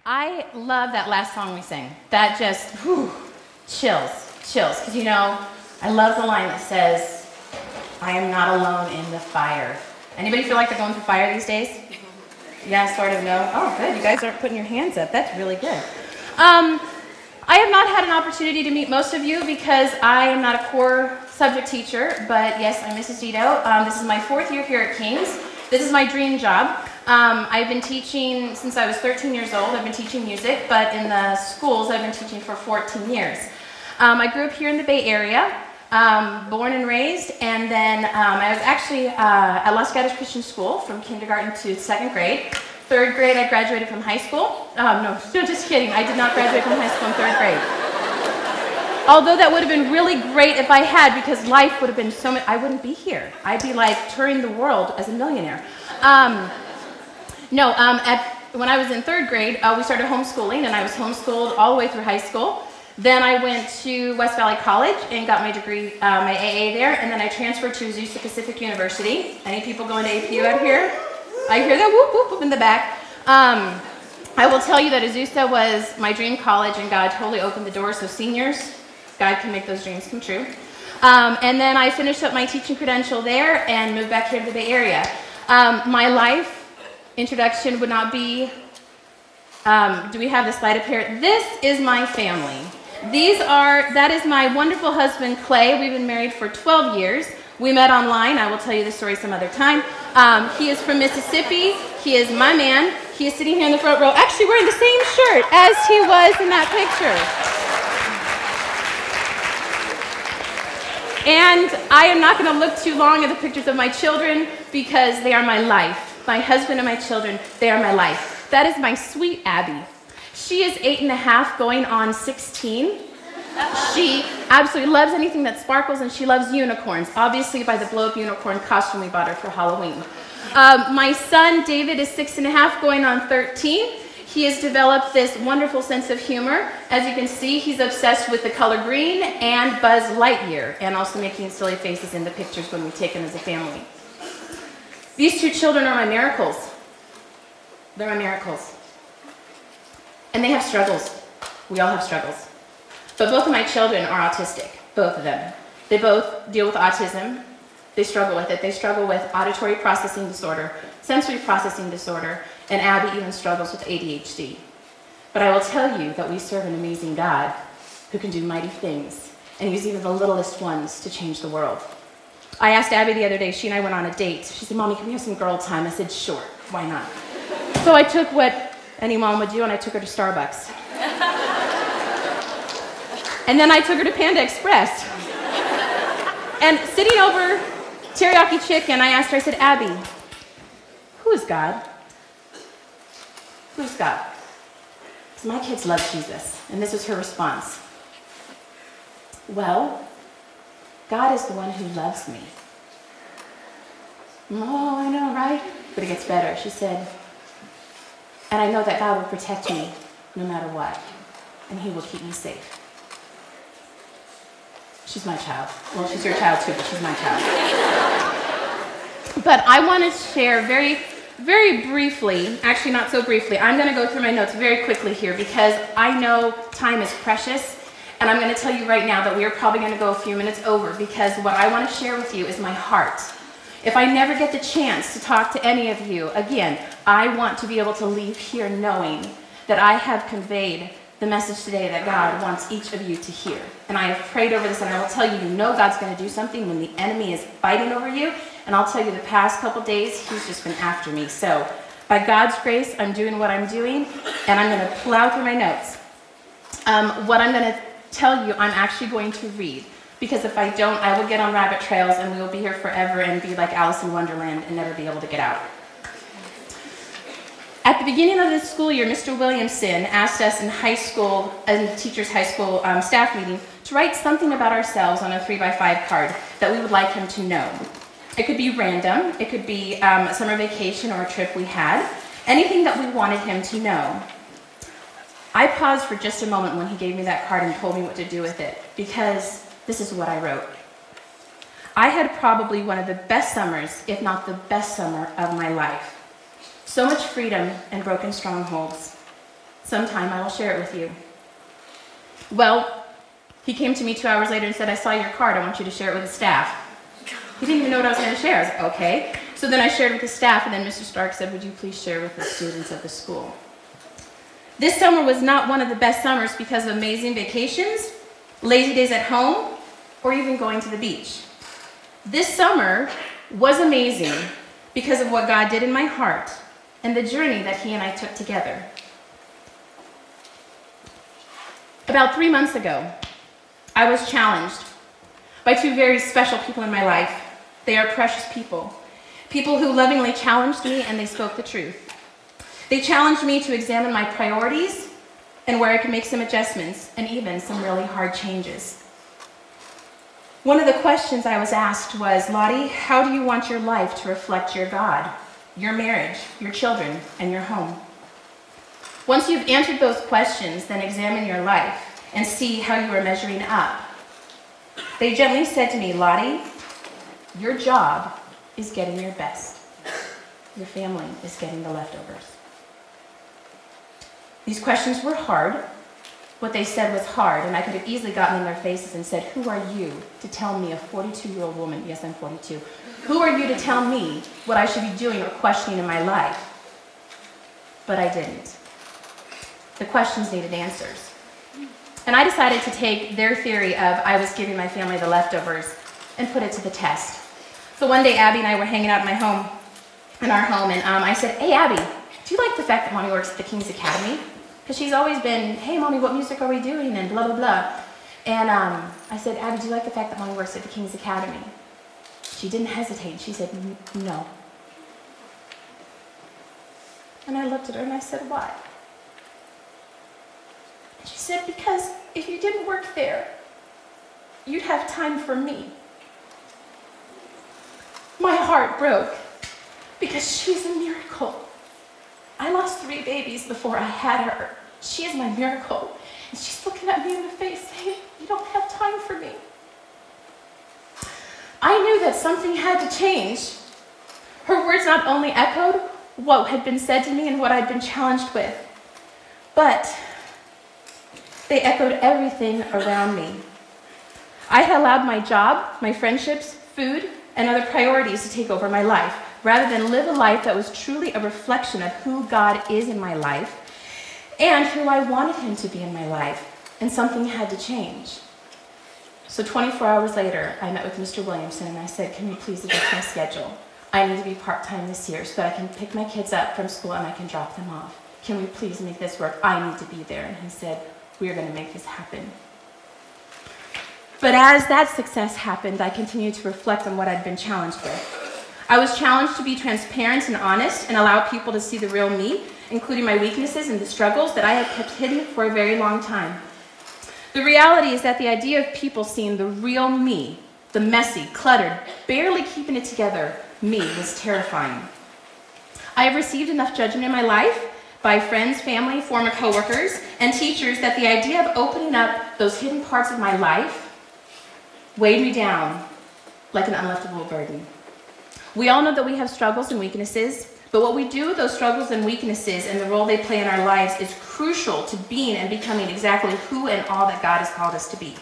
I love that last song we sang. That just, chills. Because, I love the line that says, I am not alone in the fire. Anybody feel like they're going through fire these days? Yeah, sort of, no? Oh, good. You guys aren't putting your hands up. That's really good. I have not had an opportunity to meet most of you because I am not a core subject teacher, but yes, I'm Mrs. Dedeaux. This is my 4th year here at King's. This is my dream job. I've been teaching since I was 13 years old. I've been teaching music, but in the schools I've been teaching for 14 years. I grew up here in the Bay Area, born and raised, and then I was actually at Los Gatos Christian School from kindergarten to 2nd grade. 3rd grade, I graduated from high school. No, just kidding. I did not graduate from high school in 3rd grade. Although that would have been really great if I had, because life would have been so much, I wouldn't be here. I'd be like touring the world as a millionaire. When I was in 3rd grade, we started homeschooling, and I was homeschooled all the way through high school. Then I went to West Valley College and got my degree, my AA there, and then I transferred to Azusa Pacific University. Any people going to APU out here? I hear that whoop, whoop, whoop in the back. I will tell you that Azusa was my dream college, and God totally opened the doors, so seniors, God can make those dreams come true. And then I finished up my teaching credential there and moved back here to the Bay Area. My life introduction would not be, do we have the slide up here? This is my family. That is my wonderful husband, Clay. We've been married for 12 years. We met online. I will tell you the story some other time. He is from Mississippi. He is my man. He is sitting here in the front row, actually wearing the same shirt as he was in that picture. And I am not going to look too long at the pictures of my children because they are my life. My husband and my children, they are my life. That is my sweet Abby. She is 8.5 going on 16. She absolutely loves anything that sparkles, and she loves unicorns, obviously by the blow-up unicorn costume we bought her for Halloween. My son, David, is 6.5 going on 13. He has developed this wonderful sense of humor. As you can see, he's obsessed with the color green and Buzz Lightyear, and also making silly faces in the pictures when we take them as a family. These 2 children are my miracles. They're my miracles. And they have struggles. We all have struggles. But both of my children are autistic, both of them. They both deal with autism. They struggle with it. They struggle with auditory processing disorder, sensory processing disorder, and Abby even struggles with ADHD. But I will tell you that we serve an amazing God who can do mighty things and use even the littlest ones to change the world. I asked Abby the other day, she and I went on a date. She said, Mommy, can we have some girl time? I said, sure, why not? So I took what any mom would do, and I took her to Starbucks. And then I took her to Panda Express. And sitting over teriyaki chicken, I asked her, I said, Abby, who is God? Who's God? Because my kids love Jesus. And this was her response. Well, God is the one who loves me. Oh, I know, right? But it gets better. She said, and I know that God will protect me no matter what. And he will keep me safe. She's my child. Well, she's your child too, but she's my child. But I want to share very, very briefly, actually not so briefly, I'm going to go through my notes very quickly here because I know time is precious, and I'm going to tell you right now that we are probably going to go a few minutes over because what I want to share with you is my heart. If I never get the chance to talk to any of you, again, I want to be able to leave here knowing that I have conveyed the message today that God wants each of you to hear. And I have prayed over this, and I will tell you, you know God's going to do something when the enemy is fighting over you. And I'll tell you, the past couple days, he's just been after me. So by God's grace, I'm doing what I'm doing, and I'm going to plow through my notes. What I'm going to tell you, I'm actually going to read. Because if I don't, I will get on rabbit trails, and we will be here forever and be like Alice in Wonderland and never be able to get out. At the beginning of this school year, Mr. Williamson asked us in high school, in teachers' high school staff meeting, to write something about ourselves on a 3x5 card that we would like him to know. It could be random, it could be a summer vacation or a trip we had, anything that we wanted him to know. I paused for just a moment when he gave me that card and told me what to do with it, because this is what I wrote. I had probably one of the best summers, if not the best summer of my life. So much freedom and broken strongholds. Sometime I will share it with you. Well, he came to me 2 hours later and said, I saw your card. I want you to share it with the staff. He didn't even know what I was going to share. I was like, okay. So then I shared with the staff, and then Mr. Stark said, would you please share with the students of the school? This summer was not one of the best summers because of amazing vacations, lazy days at home, or even going to the beach. This summer was amazing because of what God did in my heart and the journey that he and I took together. About 3 months ago, I was challenged by two very special people in my life. They are precious people who lovingly challenged me, and they spoke the truth. They challenged me to examine my priorities and where I could make some adjustments and even some really hard changes. One of the questions I was asked was, Lotte, how do you want your life to reflect your God, your marriage, your children, and your home? Once you've answered those questions, then examine your life and see how you are measuring up. They gently said to me, Lotte, your job is getting your best. Your family is getting the leftovers. These questions were hard. What they said was hard, and I could have easily gotten in their faces and said, who are you to tell me, a 42-year-old woman, yes, I'm 42, who are you to tell me what I should be doing or questioning in my life? But I didn't. The questions needed answers. And I decided to take their theory of I was giving my family the leftovers and put it to the test. So one day, Abby and I were hanging out in our home, and I said, hey, Abby, do you like the fact that Mommy works at the King's Academy? Because she's always been, hey, Mommy, what music are we doing? And blah, blah, blah. And I said, Abby, do you like the fact that Mommy works at the King's Academy? She didn't hesitate. She said, no. And I looked at her and I said, why? She said, because if you didn't work there, you'd have time for me. My heart broke because she's a miracle. I lost 3 babies before I had her. She is my miracle. And she's looking at me in the face saying, you don't have time for me. I knew that something had to change. Her words not only echoed what had been said to me and what I'd been challenged with, but they echoed everything around me. I had allowed my job, my friendships, food, and other priorities to take over my life, rather than live a life that was truly a reflection of who God is in my life and who I wanted him to be in my life. And something had to change. So 24 hours later, I met with Mr. Williamson and I said, can you please adjust my schedule? I need to be part-time this year so that I can pick my kids up from school and I can drop them off. Can we please make this work? I need to be there. And he said, we are going to make this happen. But as that success happened, I continued to reflect on what I'd been challenged with. I was challenged to be transparent and honest and allow people to see the real me, including my weaknesses and the struggles that I had kept hidden for a very long time. The reality is that the idea of people seeing the real me, the messy, cluttered, barely keeping it together me, was terrifying. I have received enough judgment in my life by friends, family, former coworkers, and teachers that the idea of opening up those hidden parts of my life weighed me down like an unliftable burden. We all know that we have struggles and weaknesses, but what we do with those struggles and weaknesses and the role they play in our lives is crucial to being and becoming exactly who and all that God has called us to be.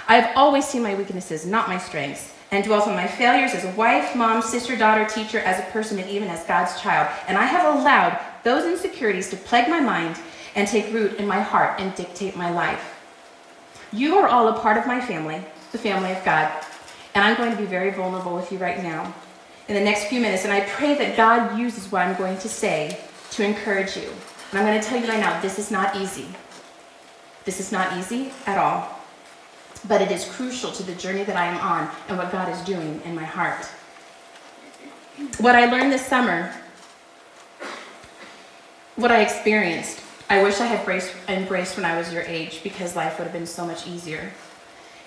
I have always seen my weaknesses, not my strengths, and dwelt on my failures as a wife, mom, sister, daughter, teacher, as a person, and even as God's child. And I have allowed those insecurities to plague my mind and take root in my heart and dictate my life. You are all a part of my family, the family of God, and I'm going to be very vulnerable with you right now in the next few minutes, and I pray that God uses what I'm going to say to encourage you. And I'm going to tell you right now, this is not easy. This is not easy at all, but it is crucial to the journey that I am on and what God is doing in my heart. What I learned this summer, what I experienced, I wish I had embraced when I was your age, because life would have been so much easier.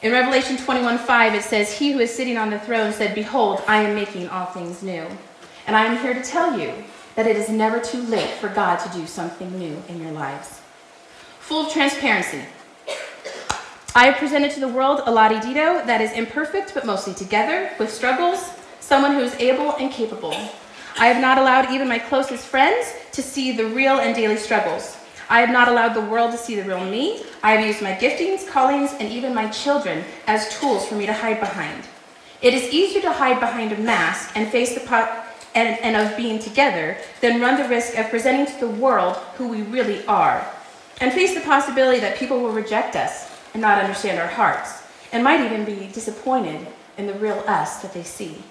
In Revelation 21:5, it says, he who is sitting on the throne said, behold, I am making all things new. And I am here to tell you that it is never too late for God to do something new in your lives. Full of transparency, I have presented to the world a Lotte Dedeaux that is imperfect, but mostly together, with struggles, someone who is able and capable. I have not allowed even my closest friends to see the real and daily struggles. I have not allowed the world to see the real me. I have used my giftings, callings, and even my children as tools for me to hide behind. It is easier to hide behind a mask and face the and of being together than run the risk of presenting to the world who we really are, and face the possibility that people will reject us and not understand our hearts, and might even be disappointed in the real us that they see.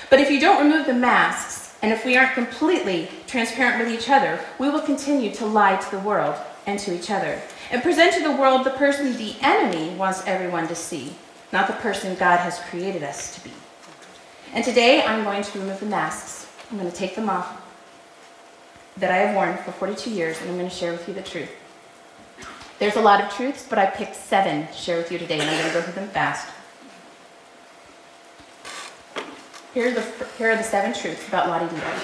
But if you don't remove the masks, and if we aren't completely transparent with each other, we will continue to lie to the world and to each other, and present to the world the person the enemy wants everyone to see, not the person God has created us to be. And today I'm going to remove the masks. I'm going to take them off that I have worn for 42 years, and I'm going to share with you the truth. There's a lot of truths, but I picked 7 to share with you today, and I'm going to go through them fast. Here are the 7 truths about Lotte Dedeaux.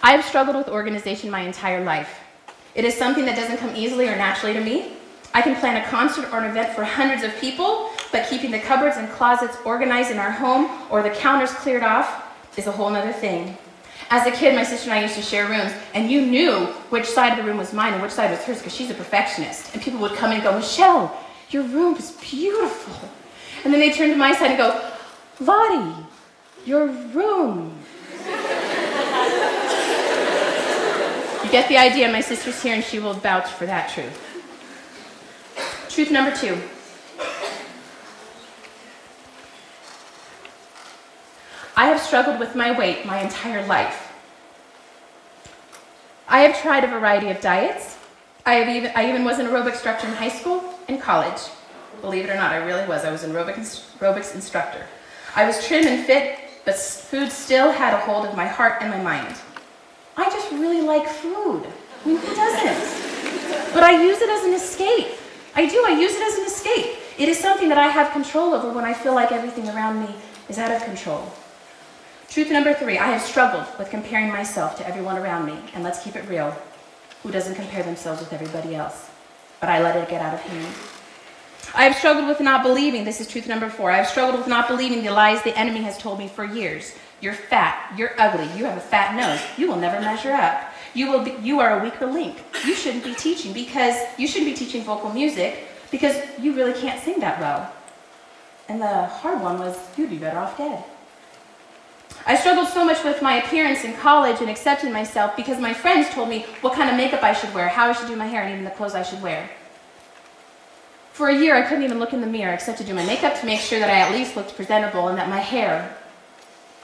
I have struggled with organization my entire life. It is something that doesn't come easily or naturally to me. I can plan a concert or an event for hundreds of people, but keeping the cupboards and closets organized in our home or the counters cleared off is a whole other thing. As a kid, my sister and I used to share rooms, and you knew which side of the room was mine and which side was hers because she's a perfectionist. And people would come in and go, Michelle, your room is beautiful. And then they turn to my side and go, Lotte, your room. You get the idea. My sister's here and she will vouch for that truth. Truth number 2. I have struggled with my weight my entire life. I have tried a variety of diets. I even was an aerobic instructor in high school and college. Believe it or not, I really was. I was an aerobics instructor. I was trim and fit, but food still had a hold of my heart and my mind. I just really like food. I mean, who doesn't? But I use it as an escape. I use it as an escape. It is something that I have control over when I feel like everything around me is out of control. Truth number 3, I have struggled with comparing myself to everyone around me, and let's keep it real. Who doesn't compare themselves with everybody else? But I let it get out of hand. I have struggled with not believing, this is truth number 4, I have struggled with not believing the lies the enemy has told me for years. You're fat, you're ugly, you have a fat nose, you will never measure up. You are a weaker link. You shouldn't be teaching vocal music because you really can't sing that well. And the hard one was, you'd be better off dead. I struggled so much with my appearance in college and accepting myself because my friends told me what kind of makeup I should wear, how I should do my hair, and even the clothes I should wear. For a year, I couldn't even look in the mirror except to do my makeup to make sure that I at least looked presentable and that my hair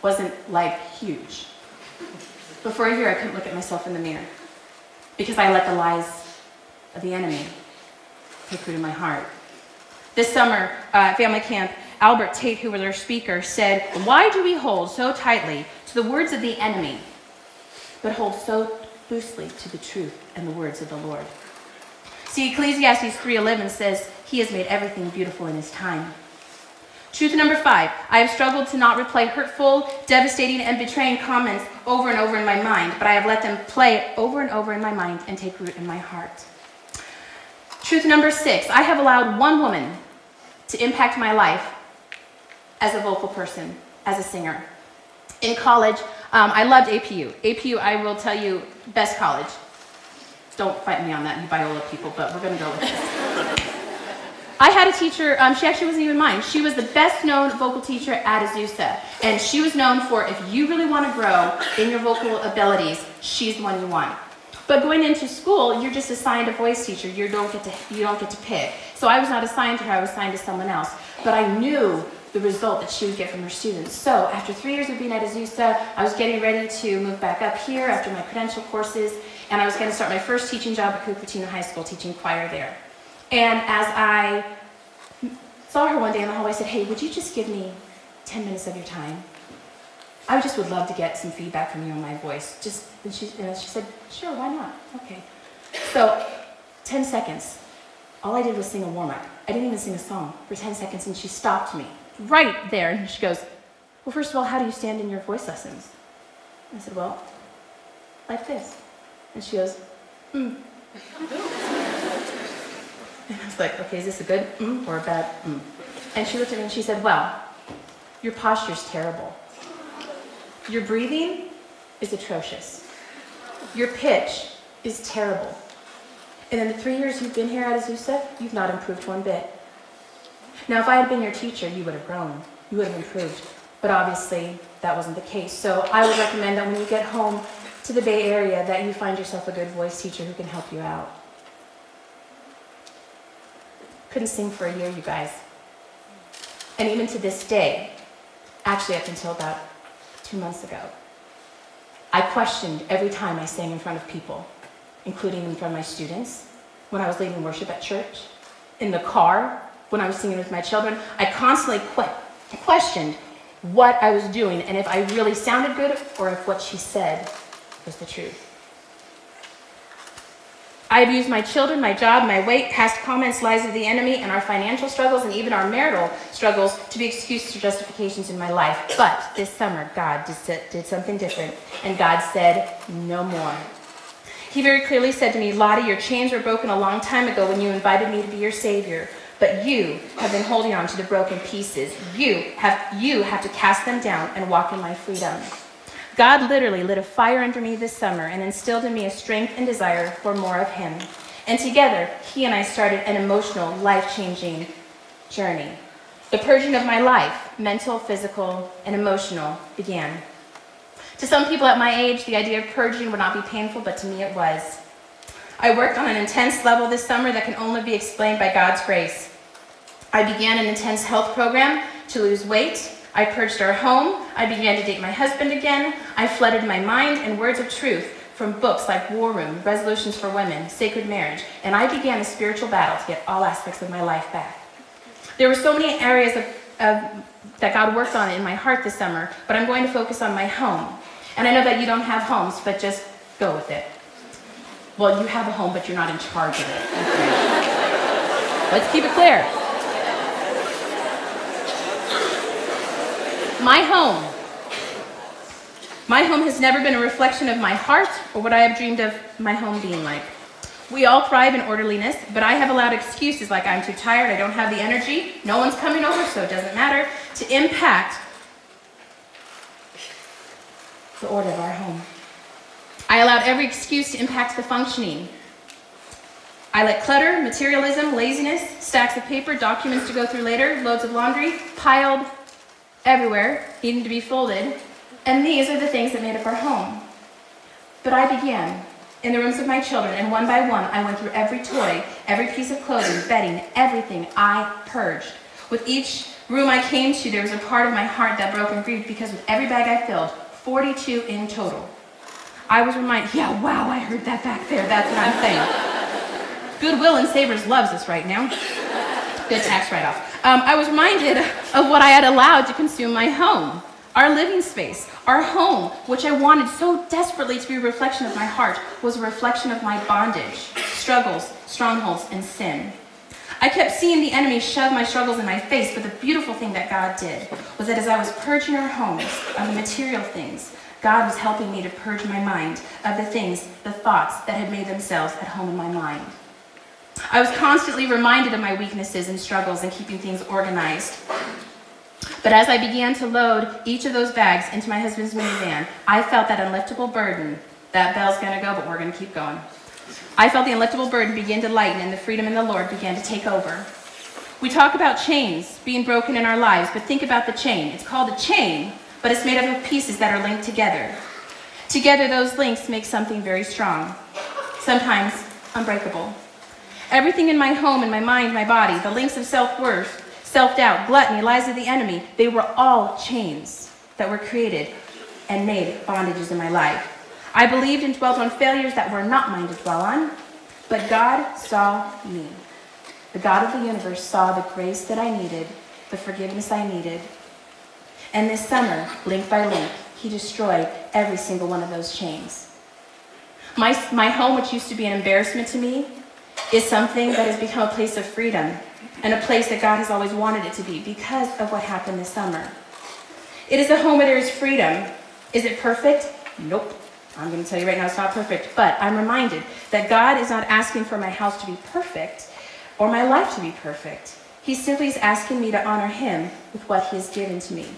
wasn't, like, huge. But for a year, I couldn't look at myself in the mirror because I let the lies of the enemy take root in my heart. This summer, at family camp, Albert Tate, who was our speaker, said, "Why do we hold so tightly to the words of the enemy, but hold so loosely to the truth and the words of the Lord?" See, Ecclesiastes 3:11 says, "He has made everything beautiful in his time." Truth number 5, I have struggled to not replay hurtful, devastating, and betraying comments over and over in my mind, but I have let them play over and over in my mind and take root in my heart. Truth number 6, I have allowed one woman to impact my life as a vocal person, as a singer. In college, I loved APU. APU, I will tell you, best college. Don't fight me on that, you Biola people, but we're going to go with this. I had a teacher, she actually wasn't even mine. She was the best known vocal teacher at Azusa. And she was known for, if you really want to grow in your vocal abilities, she's the one you want. But going into school, you're just assigned a voice teacher. You don't get to pick. So I was not assigned to her, I was assigned to someone else. But I knew the result that she would get from her students. So after 3 years of being at Azusa, I was getting ready to move back up here after my credential courses, and I was going to start my first teaching job at Cupertino High School, teaching choir there. And as I saw her one day in the hallway, I said, "Hey, would you just give me 10 minutes of your time? I just would love to get some feedback from you on my voice." And she said, "Sure, why not? Okay." So 10 seconds. All I did was sing a warm-up. I didn't even sing a song for 10 seconds, and she stopped me right there. And she goes, "Well, first of all, how do you stand in your voice lessons?" I said, "Well, like this." And she goes, "Mm." And I was like, "Okay, is this a good or a bad?" And she looked at me and she said, "Well, your posture's terrible. Your breathing is atrocious. Your pitch is terrible. And in the 3 years you've been here at Azusa, you've not improved one bit. Now, if I had been your teacher, you would have grown. You would have improved. But obviously, that wasn't the case. So I would recommend that when you get home to the Bay Area, that you find yourself a good voice teacher who can help you out. Couldn't sing for a year, you guys. And even to this day, actually up until about 2 months ago, I questioned every time I sang in front of people, including in front of my students, when I was leading worship at church, in the car, when I was singing with my children. I constantly questioned what I was doing and if I really sounded good or if what she said was the truth. I've used my children, my job, my weight, past comments, lies of the enemy, and our financial struggles and even our marital struggles to be excuses or justifications in my life. But this summer, God did something different, and God said, no more. He very clearly said to me, Lotte, your chains were broken a long time ago when you invited me to be your savior, but you have been holding on to the broken pieces. You have to cast them down and walk in my freedom. God literally lit a fire under me this summer and instilled in me a strength and desire for more of him. And together, he and I started an emotional, life-changing journey. The purging of my life, mental, physical, and emotional, began. To some people at my age, the idea of purging would not be painful, but to me it was. I worked on an intense level this summer that can only be explained by God's grace. I began an intense health program to lose weight. I purged our home. I began to date my husband again. I flooded my mind and words of truth from books like War Room, Resolutions for Women, Sacred Marriage, and I began a spiritual battle to get all aspects of my life back. There were so many areas that God worked on in my heart this summer, but I'm going to focus on my home. And I know that you don't have homes, but just go with it. Well, you have a home, but you're not in charge of it. Okay. Let's keep it clear. My home has never been a reflection of my heart or what I have dreamed of my home being like. We all thrive in orderliness, but I have allowed excuses like I'm too tired, I don't have the energy, no one's coming over, so it doesn't matter, to impact the order of our home. I allowed every excuse to impact the functioning. I let clutter, materialism, laziness, stacks of paper, documents to go through later, loads of laundry, piled everywhere, needing to be folded, and these are the things that made up our home. But I began in the rooms of my children, and one by one, I went through every toy, every piece of clothing, bedding, everything I purged. With each room I came to, there was a part of my heart that broke and grieved because with every bag I filled, 42 in total, I was reminded, yeah, wow, I heard that back there. That's what I'm saying. Goodwill and Savers loves us right now. Good tax write-off. I was reminded of what I had allowed to consume my home, our living space, our home, which I wanted so desperately to be a reflection of my heart, was a reflection of my bondage, struggles, strongholds, and sin. I kept seeing the enemy shove my struggles in my face, but the beautiful thing that God did was that as I was purging our homes of the material things, God was helping me to purge my mind of the things, the thoughts that had made themselves at home in my mind. I was constantly reminded of my weaknesses and struggles in keeping things organized. But as I began to load each of those bags into my husband's minivan, I felt that unliftable burden. That bell's gonna go, but we're gonna keep going. I felt the unliftable burden begin to lighten and the freedom in the Lord began to take over. We talk about chains being broken in our lives, but think about the chain. It's called a chain, but it's made up of pieces that are linked together. Together, those links make something very strong, sometimes unbreakable. Everything in my home, in my mind, my body, the links of self-worth, self-doubt, gluttony, lies of the enemy, they were all chains that were created and made bondages in my life. I believed and dwelt on failures that were not mine to dwell on, but God saw me. The God of the universe saw the grace that I needed, the forgiveness I needed. And this summer, link by link, he destroyed every single one of those chains. My home, which used to be an embarrassment to me, is something that has become a place of freedom and a place that God has always wanted it to be because of what happened this summer. It is a home where there is freedom. Is it perfect? Nope. I'm going to tell you right now it's not perfect, but I'm reminded that God is not asking for my house to be perfect or my life to be perfect. He simply is asking me to honor him with what he has given to me.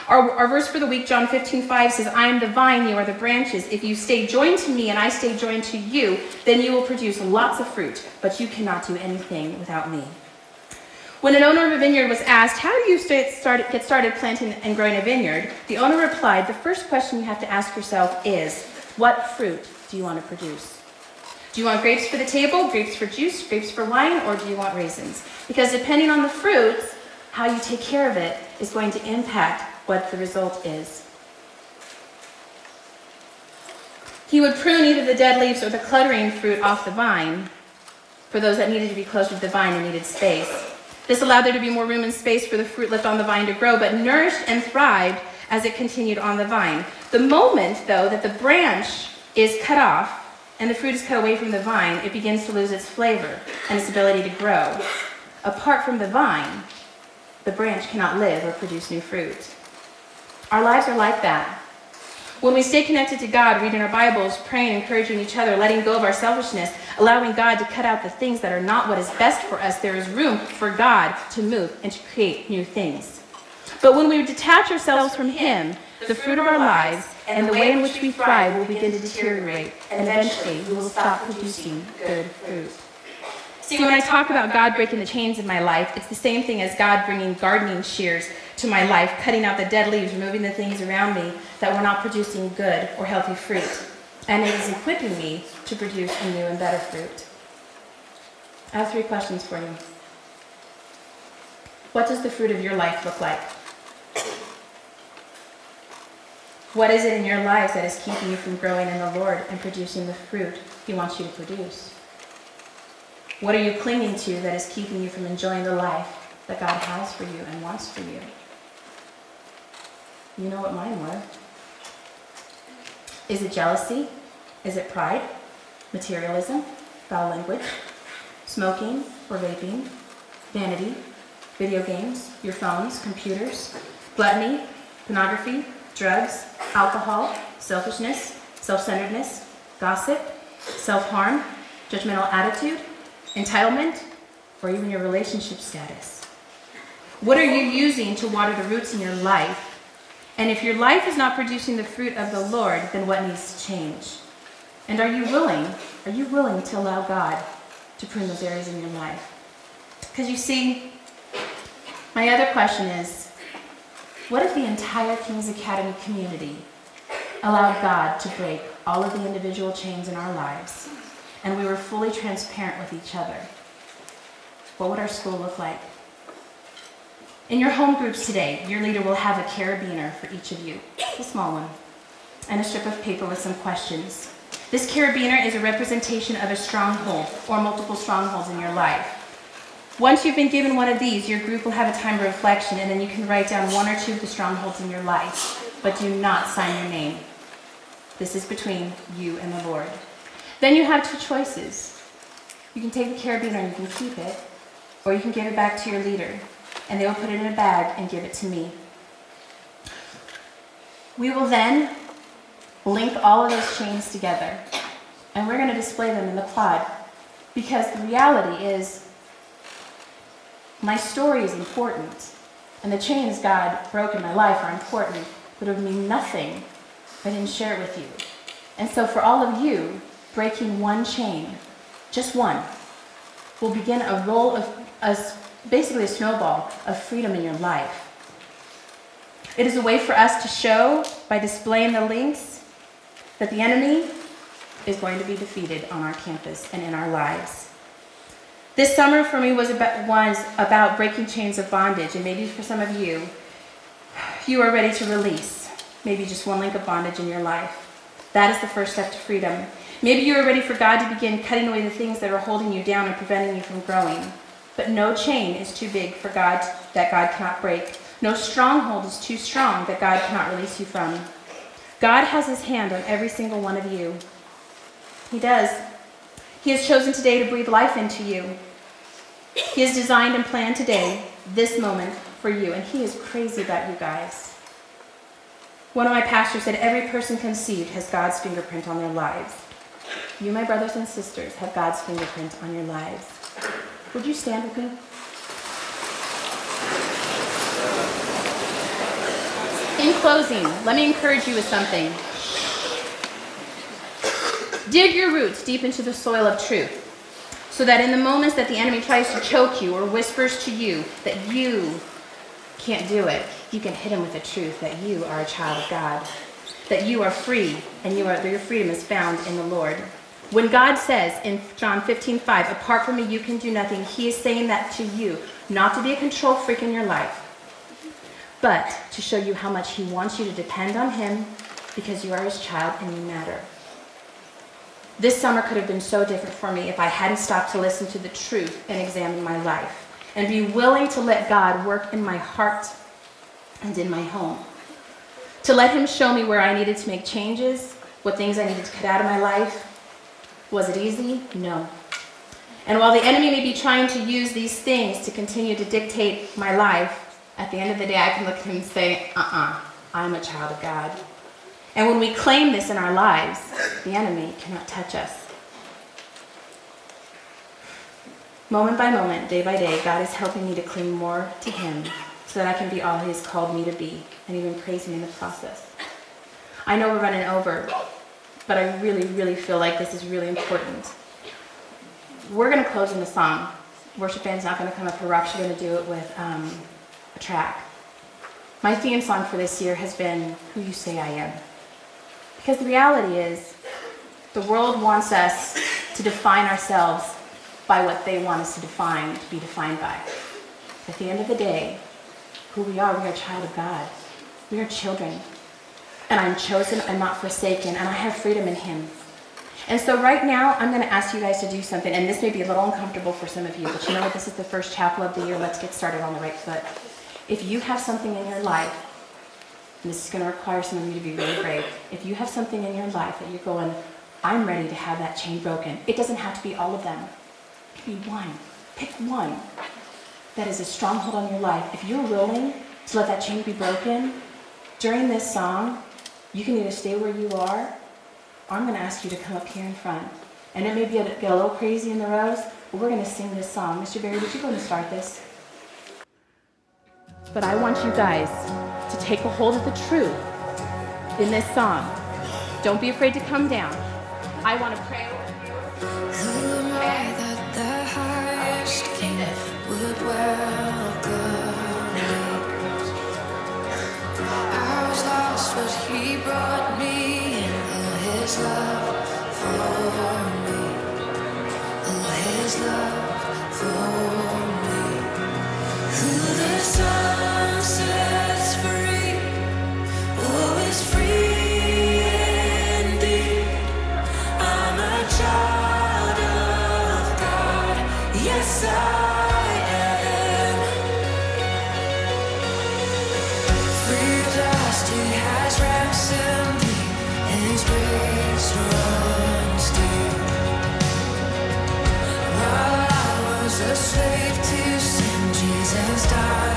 Our verse for the week, John 15:5 says, I am the vine, you are the branches. If you stay joined to me and I stay joined to you, then you will produce lots of fruit, but you cannot do anything without me. When an owner of a vineyard was asked, how do you get started planting and growing a vineyard? The owner replied, the first question you have to ask yourself is, what fruit do you want to produce? Do you want grapes for the table, grapes for juice, grapes for wine, or do you want raisins? Because depending on the fruit, how you take care of it is going to impact what the result is. He would prune either the dead leaves or the cluttering fruit off the vine for those that needed to be closer to the vine and needed space. This allowed there to be more room and space for the fruit left on the vine to grow, but nourished and thrived as it continued on the vine. The moment, though, that the branch is cut off and the fruit is cut away from the vine, it begins to lose its flavor and its ability to grow. Apart from the vine, the branch cannot live or produce new fruit. Our lives are like that. When we stay connected to God, reading our Bibles, praying, encouraging each other, letting go of our selfishness, allowing God to cut out the things that are not what is best for us, there is room for God to move and to create new things. But when we detach ourselves from Him, the fruit of our lives and the way in which we thrive will begin to deteriorate, and eventually we will stop producing good fruit. See, when I talk about God breaking the chains in my life, it's the same thing as God bringing gardening shears to my life, cutting out the dead leaves, removing the things around me that were not producing good or healthy fruit. And it is equipping me to produce a new and better fruit. I have 3 questions for you. What does the fruit of your life look like? What is it in your lives that is keeping you from growing in the Lord and producing the fruit He wants you to produce? What are you clinging to that is keeping you from enjoying the life that God has for you and wants for you? You know what mine were. Is it jealousy? Is it pride? Materialism? Foul language? Smoking or vaping? Vanity? Video games? Your phones? Computers? Gluttony? Pornography? Drugs? Alcohol? Selfishness? Self-centeredness? Gossip? Self-harm? Judgmental attitude? Entitlement? Or even your relationship status? What are you using to water the roots in your life? And if your life is not producing the fruit of the Lord, then what needs to change? And are you willing to allow God to prune those areas in your life? Because you see, my other question is, what if the entire King's Academy community allowed God to break all of the individual chains in our lives, and we were fully transparent with each other? What would our school look like? In your home groups today, your leader will have a carabiner for each of you, a small one, and a strip of paper with some questions. This carabiner is a representation of a stronghold or multiple strongholds in your life. Once you've been given one of these, your group will have a time of reflection, and then you can write down 1 or 2 of the strongholds in your life, but do not sign your name. This is between you and the Lord. Then you have 2 choices. You can take the carabiner and you can keep it, or you can give it back to your leader, and they will put it in a bag and give it to me. We will then link all of those chains together, and we're going to display them in the quad, because the reality is my story is important, and the chains God broke in my life are important, but it would mean nothing if I didn't share it with you. And so for all of you, breaking one chain, just one, will begin a roll of, basically a snowball of freedom in your life. It is a way for us to show, by displaying the links, that the enemy is going to be defeated on our campus and in our lives. This summer for me was about breaking chains of bondage, and maybe for some of you, you are ready to release maybe just one link of bondage in your life. That is the first step to freedom. Maybe you are ready for God to begin cutting away the things that are holding you down and preventing you from growing. But no chain is too big for God that God cannot break. No stronghold is too strong that God cannot release you from. God has His hand on every single one of you. He does. He has chosen today to breathe life into you. He has designed and planned today, this moment, for you. And He is crazy about you guys. One of my pastors said, every person conceived has God's fingerprint on their lives. You, my brothers and sisters, have God's fingerprint on your lives. Would you stand with me? In closing, let me encourage you with something. Dig your roots deep into the soil of truth, so that in the moments that the enemy tries to choke you or whispers to you that you can't do it, you can hit him with the truth that you are a child of God, that you are free, and your freedom is found in the Lord. When God says in John 15:5, apart from me you can do nothing, he is saying that to you, not to be a control freak in your life, but to show you how much he wants you to depend on him because you are his child and you matter. This summer could have been so different for me if I hadn't stopped to listen to the truth and examine my life and be willing to let God work in my heart and in my home. To let him show me where I needed to make changes, what things I needed to cut out of my life. Was it easy? No. And while the enemy may be trying to use these things to continue to dictate my life, at the end of the day I can look at him and say, I'm a child of God. And when we claim this in our lives, the enemy cannot touch us. Moment by moment, day by day, God is helping me to cling more to him so that I can be all he has called me to be, and even praise him in the process. I know we're running over, but I really, really feel like this is really important. We're going to close in a song. Worship band's not going to come up here. We're actually going to do it with a track. My theme song for this year has been Who You Say I Am. Because the reality is, the world wants us to define ourselves by what they want us to be defined by. At the end of the day, who we are a child of God. We are children. And I'm chosen, I'm not forsaken, and I have freedom in him. And so right now, I'm going to ask you guys to do something, and this may be a little uncomfortable for some of you, but you know what? This is the first chapel of the year. Let's get started on the right foot. If you have something in your life, and this is going to require some of you to be really brave. If you have something in your life that you're going, I'm ready to have that chain broken. It doesn't have to be all of them. It can be one. Pick one that is a stronghold on your life. If you're willing to let that chain be broken, during this song, you can either stay where you are, or I'm going to ask you to come up here in front. And it may get a little crazy in the rows, but we're going to sing this song. Mr. Barry, would you go and start this? But I want you guys to take a hold of the truth in this song. Don't be afraid to come down. I want to pray over you. Who am I that the highest king would welcome me? I was lost, but he brought me in. Oh, his love for me. Oh, his love for me. Who the Son sets free, oh, is free indeed. I'm a child of God, yes I am. Free at last, he has ransomed me, and his grace runs deep. While I was a slave to sin, Jesus died.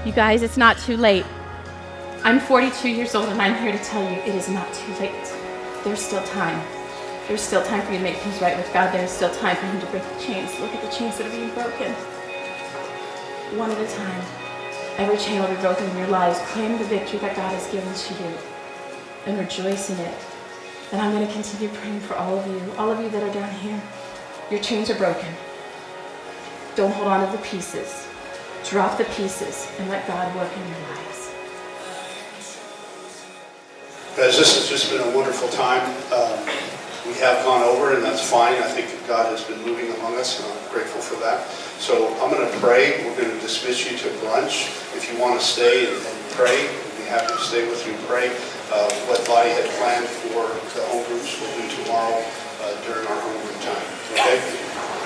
You guys, it's not too late. I'm 42 years old and I'm here to tell you it is not too late. There's still time. There's still time for you to make things right with God. There's still time for him to break the chains. Look at the chains that are being broken. One at a time. Every chain will be broken in your lives. Claim the victory that God has given to you and rejoice in it. And I'm going to continue praying for all of you that are down here. Your chains are broken. Don't hold on to the pieces. Drop the pieces and let God work in your lives. Guys, this has just been a wonderful time. We have gone over, and that's fine. I think that God has been moving among us, and I'm grateful for that. So I'm going to pray. We're going to dismiss you to brunch. If you want to stay and pray, we'll be happy to stay with you and pray. What Lotte had planned for the home groups we'll do tomorrow during our home group time. Okay?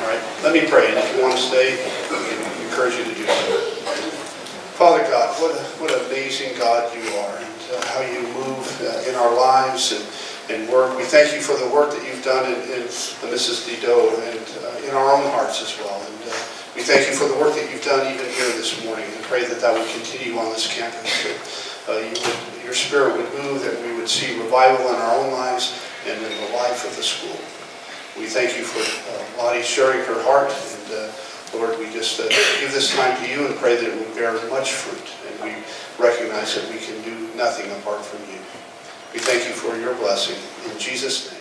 All right. Let me pray, and if you want to stay, I encourage you to do so. Father God, what an amazing God you are, and how you move in our lives and work. We thank you for the work that you've done in Mrs. Dedeaux and in our own hearts as well. And we thank you for the work that you've done even here this morning, and pray that that would continue on this campus. That your spirit would move, that we would see revival in our own lives and in the life of the school. We thank you for Lotte sharing her heart, and Lord, we just give this time to you and pray that it will bear much fruit, and we recognize that we can do nothing apart from you. We thank you for your blessing. In Jesus' name.